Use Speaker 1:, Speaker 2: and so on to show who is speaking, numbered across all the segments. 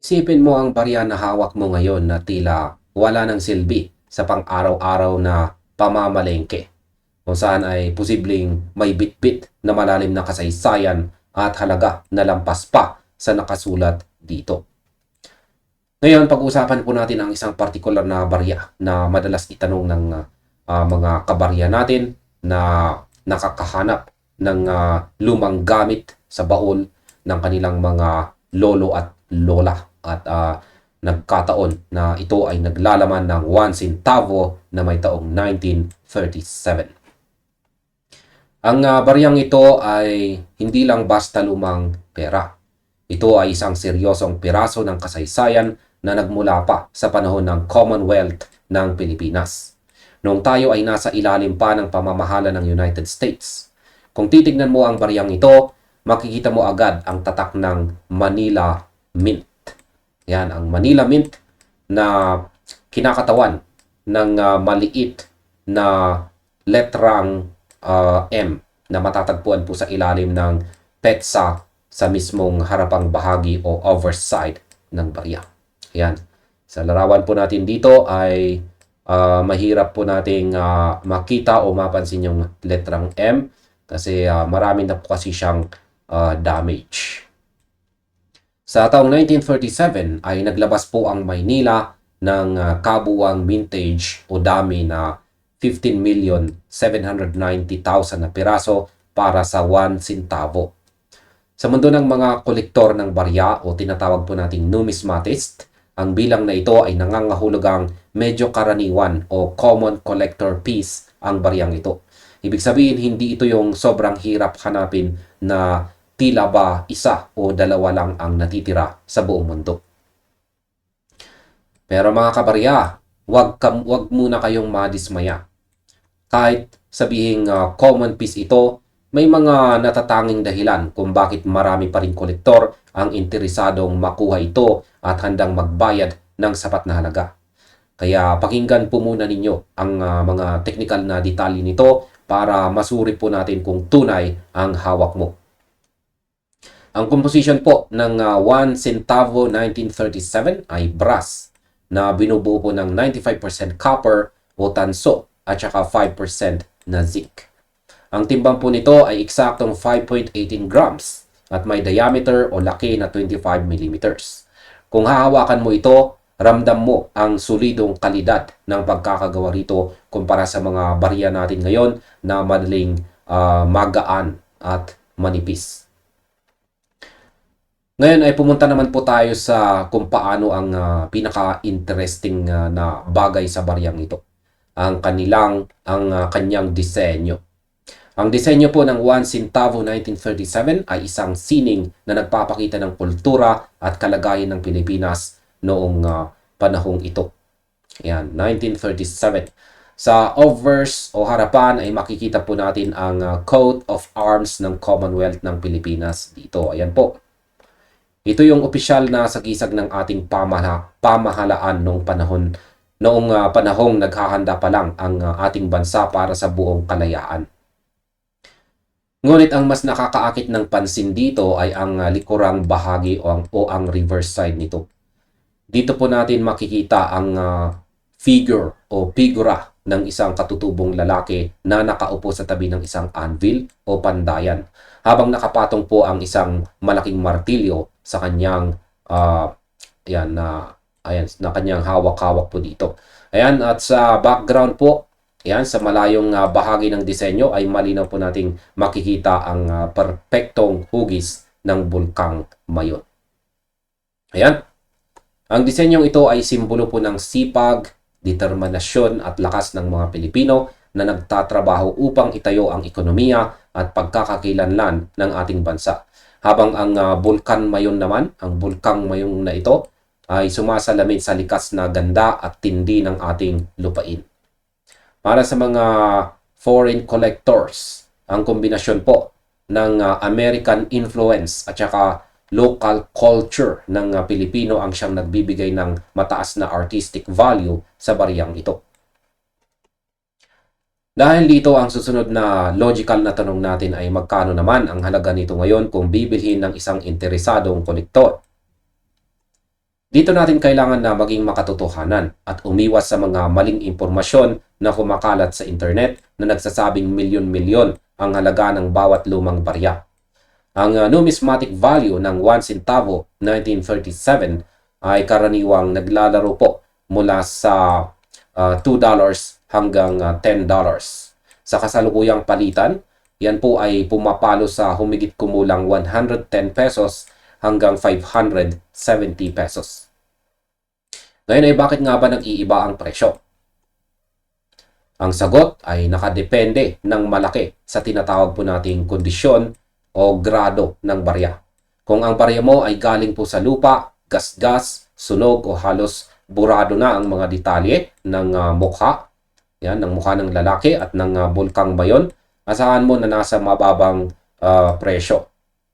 Speaker 1: Isipin mo ang barya na hawak mo ngayon na tila wala ng silbi sa pang-araw-araw na pamamalengke, kung saan ay posibleng may bitbit na malalim na kasaysayan at halaga na lampas pa sa nakasulat dito. Ngayon, pag-uusapan po natin ang isang partikular na barya na madalas itanong ng mga kabarya natin na nakakahanap ng lumang gamit sa baul ng kanilang mga lolo at lola. At nagkataon na ito ay naglalaman ng 1 centavo na may taong 1937. Ang baryang ito ay hindi lang basta lumang pera. Ito ay isang seryosong piraso ng kasaysayan na nagmula pa sa panahon ng Commonwealth ng Pilipinas, noong tayo ay nasa ilalim pa ng pamamahala ng United States. Kung titignan mo ang baryang ito, makikita mo agad ang tatak ng Manila Mint. Yan, ang Manila Mint na kinakatawan ng maliit na letrang M na matatagpuan po sa ilalim ng petsa sa mismong harapang bahagi o overside ng barya. Yan. Sa larawan po natin dito ay mahirap po nating makita o mapansin yung letrang M kasi marami na po kasi siyang damage. Sa taong 1937 ay naglabas po ang Maynila ng kabuuang mintage o dami na 15,790,000 na piraso para sa 1 centavo. Sa mundo ng mga kolektor ng barya o tinatawag po nating numismatist, ang bilang na ito ay nangangahulugang medyo karaniwan o common collector piece ang baryang ito. Ibig sabihin, hindi ito yung sobrang hirap hanapin na tila ba isa o dalawa lang ang natitira sa buong mundo. Pero mga kabarya, wag muna kayong madismaya. Kahit sabihing common piece ito, may mga natatanging dahilan kung bakit marami pa ring kolektor ang interesadong makuha ito at handang magbayad ng sapat na halaga. Kaya pakinggan po muna ninyo ang mga technical na detalye nito para masuri po natin kung tunay ang hawak mo. Ang composition po ng 1 centavo 1937 ay brass na binubuo po ng 95% copper o tanso at saka 5% na zinc. Ang timbang po nito ay eksaktong 5.18 grams at may diameter o laki na 25 millimeters. Kung hahawakan mo ito, ramdam mo ang solidong kalidad ng pagkakagawa rito kumpara sa mga barya natin ngayon na madaling magaan at manipis. Ngayon ay pumunta naman po tayo sa kung paano ang pinaka-interesting na bagay sa baryang ito. Ang kanyang disenyo. Ang disenyo po ng 1 centavo 1937 ay isang sining na nagpapakita ng kultura at kalagayan ng Pilipinas noong panahong ito. Ayan, 1937. Sa obverse o harapan ay makikita po natin ang coat of arms ng Commonwealth ng Pilipinas dito. Ayan po. Ito yung opisyal na sagisag ng ating pamahalaan noong panahong naghahanda pa lang ang ating bansa para sa buong kalayaan. Ngunit ang mas nakakaakit ng pansin dito ay ang likurang bahagi o ang reverse side nito. Dito po natin makikita ang figure o figura ng isang katutubong lalaki na nakaupo sa tabi ng isang anvil o pandayan, habang nakapatong po ang isang malaking martilyo sa kanyang na kanyang hawak-hawak po dito. Ayan, at sa background po, ayan, sa malayong bahagi ng disenyo ay malinaw po nating makikita ang perpektong hugis ng bulkang Mayon. Ayan. Ang disenyong ito ay simbolo po ng sipag, determinasyon at lakas ng mga Pilipino na nagtatrabaho upang itayo ang ekonomiya at pagkakakilanlan ng ating bansa. Habang ang bulkan Mayon naman, ang bulkang Mayon na ito ay sumasalamin sa likas na ganda at tindi ng ating lupain. Para sa mga foreign collectors, ang kombinasyon po ng American influence at saka local culture ng Pilipino ang siyang nagbibigay ng mataas na artistic value sa baryang ito. Dahil dito, ang susunod na logical na tanong natin ay magkano naman ang halaga nito ngayon kung bibilhin ng isang interesadong kolektor. Dito natin kailangan na maging makatotohanan at umiwas sa mga maling impormasyon na kumakalat sa internet na nagsasabing milyon-milyon ang halaga ng bawat lumang barya. Ang numismatic value ng 1 centavo 1937 ay karaniwang naglalaro po mula sa $2 hanggang $10. Sa kasalukuyang palitan, yan po ay pumapalo sa humigit kumulang 110 pesos hanggang 570 pesos. Ngayon ay bakit nga ba nag-iiba ang presyo? Ang sagot ay nakadepende ng malaki sa tinatawag po nating kondisyon o grado ng barya. Kung ang barya mo ay galing po sa lupa, gasgas, sunog o halos burado na ang mga detalye ng mukha, yan, ng mukha ng lalaki at ng bulkang bayon, asahan mo na nasa mababang presyo.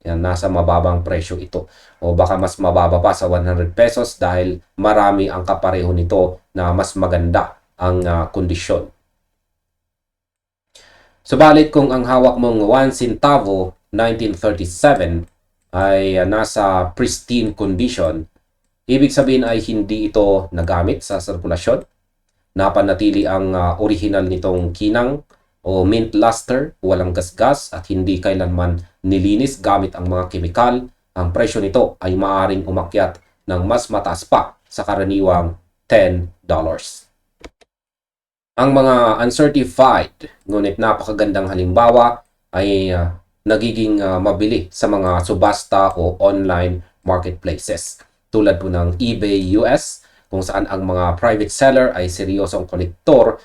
Speaker 1: Yan, nasa mababang presyo ito. O baka mas mababa pa sa 100 pesos dahil marami ang kapareho nito na mas maganda ang kondisyon. Subalit kung ang hawak mong 1 centavo 1937 ay nasa pristine condition, ibig sabihin ay hindi ito nagamit sa sirkulasyon, napanatili ang original nitong kinang o mint luster, walang gasgas at hindi kailanman nilinis gamit ang mga kemikal, ang presyo nito ay maaaring umakyat ng mas mataas pa sa karaniwang $10. Ang mga uncertified ngunit napakagandang halimbawa ay nagiging mabili sa mga subasta o online marketplaces tulad po ng eBay US, kung saan ang mga private seller ay seryosong kolektor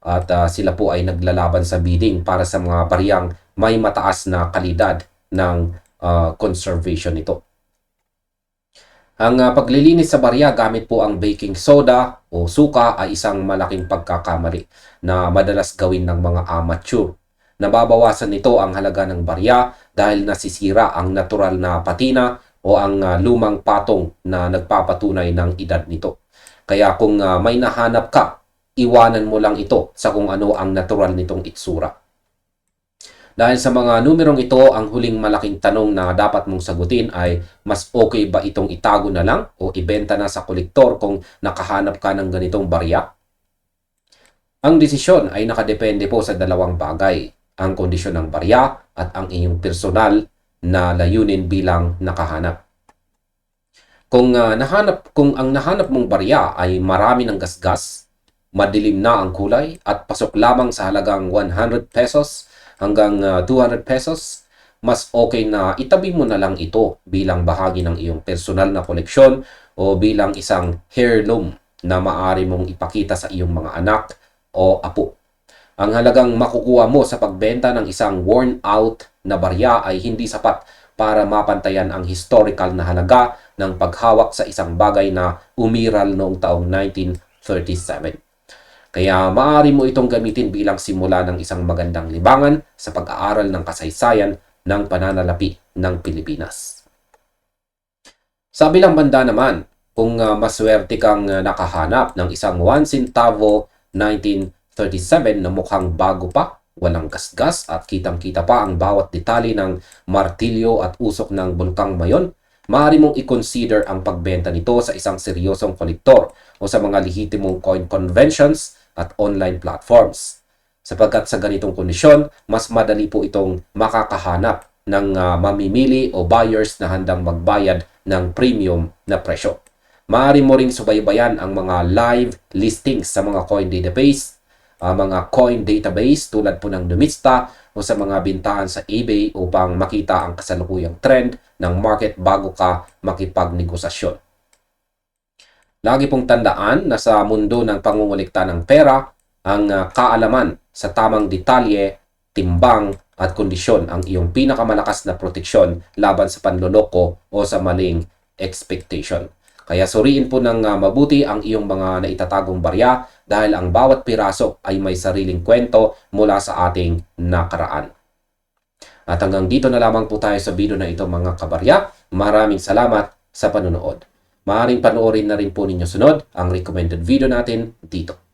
Speaker 1: at sila po ay naglalaban sa bidding para sa mga baryang may mataas na kalidad ng conservation nito. Ang paglilinis sa barya gamit po ang baking soda o suka ay isang malaking pagkakamali na madalas gawin ng mga amateur. Nababawasan nito ang halaga ng barya dahil nasisira ang natural na patina o ang lumang patong na nagpapatunay ng edad nito. Kaya kung may nahanap ka, iwanan mo lang ito sa kung ano ang natural nitong itsura. Dahil sa mga numerong ito, ang huling malaking tanong na dapat mong sagutin ay mas okay ba itong itago na lang o ibenta na sa kolektor kung nakahanap ka ng ganitong barya? Ang desisyon ay nakadepende po sa dalawang bagay, ang kondisyon ng barya at ang iyong personal na layunin bilang nakahanap. Kung ang nahanap mong barya ay marami ng gasgas, madilim na ang kulay at pasok lamang sa halagang 100 pesos hanggang 200 pesos, mas okay na itabi mo na lang ito bilang bahagi ng iyong personal na koleksyon o bilang isang heirloom na maaari mong ipakita sa iyong mga anak o apo. Ang halagang makukuha mo sa pagbenta ng isang worn out na barya ay hindi sapat para mapantayan ang historical na halaga ng paghawak sa isang bagay na umiral noong taong 1937. Kaya maaari mo itong gamitin bilang simula ng isang magandang libangan sa pag-aaral ng kasaysayan ng pananalapi ng Pilipinas. Sa bilang banda naman, kung maswerte kang nakahanap ng isang 1 centavo 1937 na mukhang bago pa, walang gasgas at kitang-kita pa ang bawat detalye ng martilyo at usok ng bulkang mayon, maaari mong i-consider ang pagbenta nito sa isang seryosong kolektor o sa mga lehitimong coin conventions at online platforms. Sapagkat sa ganitong kondisyon, mas madali po itong makakahanap ng mamimili o buyers na handang magbayad ng premium na presyo. Maaari mo ring subaybayan ang mga live listings sa mga coin database tulad po ng Numista o sa mga bintahan sa eBay upang makita ang kasalukuyang trend ng market bago ka makipagnegosasyon. Lagi pong tandaan na sa mundo ng pangungulikta ng pera, ang kaalaman sa tamang detalye, timbang at kondisyon ang iyong pinakamalakas na proteksyon laban sa panloloko o sa maling expectation. Kaya suriin po ng mabuti ang iyong mga naitatagong barya dahil ang bawat piraso ay may sariling kwento mula sa ating nakaraan. At hanggang dito na lamang po tayo sa video na ito mga kabarya. Maraming salamat sa panonood. Maaaring panoorin na rin po ninyo sunod ang recommended video natin dito.